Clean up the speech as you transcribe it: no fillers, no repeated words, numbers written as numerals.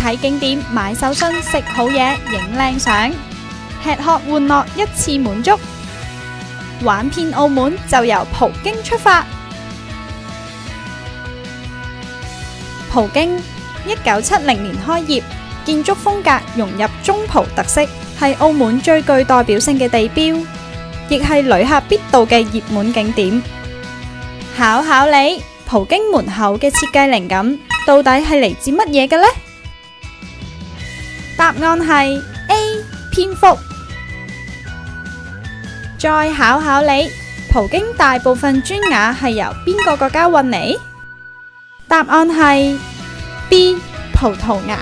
喺景點買手信、食好嘢、影靚相，吃喝玩樂一次滿足。玩遍澳門就由葡京出發。葡京1970年開業，建築風格融入中葡特色，係澳門最具代表性嘅地標，亦係旅客必到嘅熱門景點。考考你，葡京門口嘅設計靈感到底係嚟自乜嘢嘅呢？答案係 A 蝙蝠。再考考你，葡京大部分磚瓦係由邊個國家運嚟？答案係 B 葡萄牙。